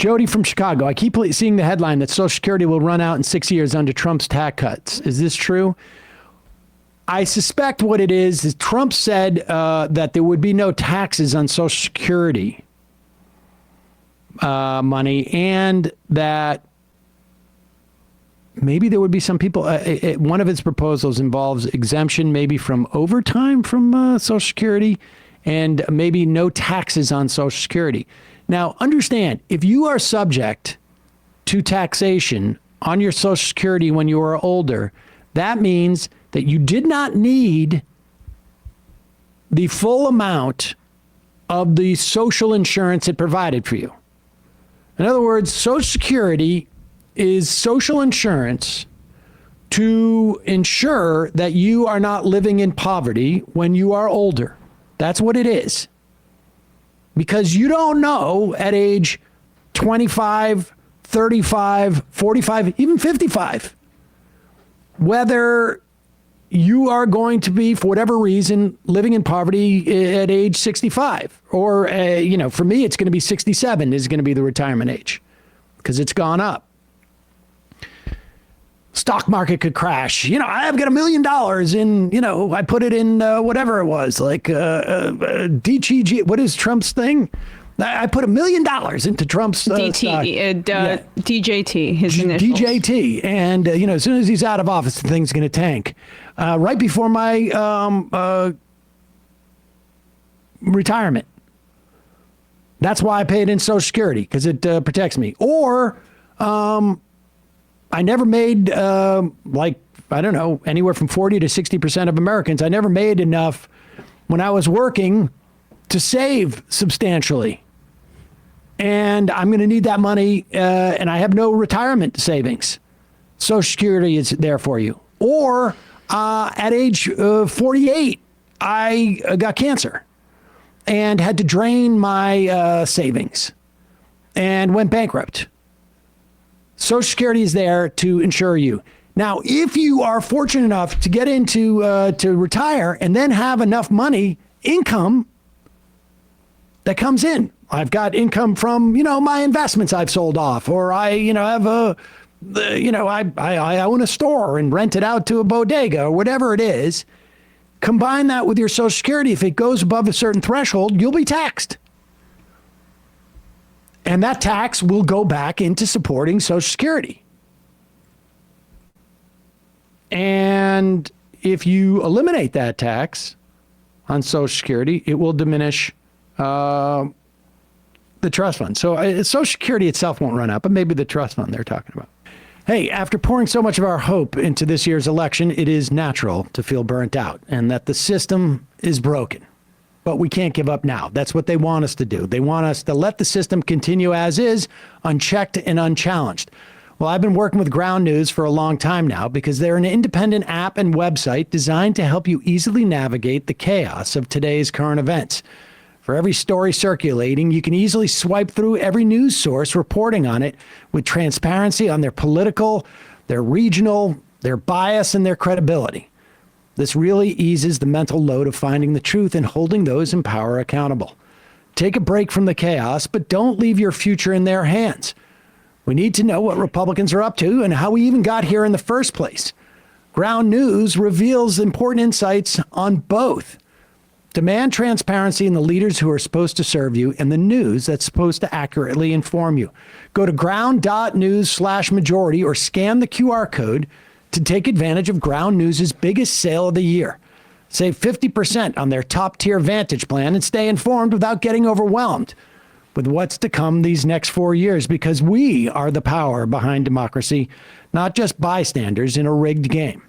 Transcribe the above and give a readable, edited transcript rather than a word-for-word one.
Jody from Chicago. I keep seeing the headline that Social Security will run out in 6 years under Trump's tax cuts. Is this true? I suspect what it is Trump said that there would be no taxes on Social Security money, and that maybe there would be some people. One of his proposals involves exemption maybe from overtime from Social Security, and maybe no taxes on Social Security. Now, understand, if you are subject to taxation on your Social Security when you are older, that means that you did not need the full amount of the social insurance it provided for you. In other words, Social Security is social insurance to ensure that you are not living in poverty when you are older. That's what it is. Because you don't know at age 25, 35, 45, even 55, whether you are going to be, for whatever reason, living in poverty at age 65. Or, for me, it's going to be 67 is going to be the retirement age because it's gone up. Stock market could crash. I've got $1 million in, I put it in whatever it was, like DGG. What is Trump's thing? I put $1 million into Trump's DJT, his initials. DJT. And, as soon as he's out of office, the thing's going to tank. Right before my retirement. That's why I pay it in Social Security, because it protects me. Or I never made, anywhere from 40 to 60% of Americans, I never made enough when I was working to save substantially. And I'm going to need that money, and I have no retirement savings. Social Security is there for you. Or at age 48, I got cancer and had to drain my savings and went bankrupt. Social Security is there to insure you. Now, if you are fortunate enough to get into to retire and then have enough money, income that comes in. I've got income from, my investments I've sold off, or I, have I own a store and rent it out to a bodega or whatever it is. Combine that with your Social Security. If it goes above a certain threshold, you'll be taxed. And that tax will go back into supporting Social Security. And if you eliminate that tax on Social Security, it will diminish the trust fund. So Social Security itself won't run out, but maybe the trust fund they're talking about. Hey, after pouring so much of our hope into this year's election, it is natural to feel burnt out and that the system is broken. But we can't give up now. That's what they want us to do. They want us to let the system continue as is, unchecked and unchallenged. Well, I've been working with Ground News for a long time now because they're an independent app and website designed to help you easily navigate the chaos of today's current events. For every story circulating, you can easily swipe through every news source reporting on it with transparency on their political, their regional, their bias, and their credibility. This really eases the mental load of finding the truth and holding those in power accountable. Take a break from the chaos, but don't leave your future in their hands. We need to know what Republicans are up to and how we even got here in the first place. Ground News reveals important insights on both. Demand transparency in the leaders who are supposed to serve you and the news that's supposed to accurately inform you. Go to ground.news/majority or scan the QR code to take advantage of Ground News' biggest sale of the year. Save 50% on their top-tier Vantage plan and stay informed without getting overwhelmed with what's to come these next 4 years, because we are the power behind democracy, not just bystanders in a rigged game.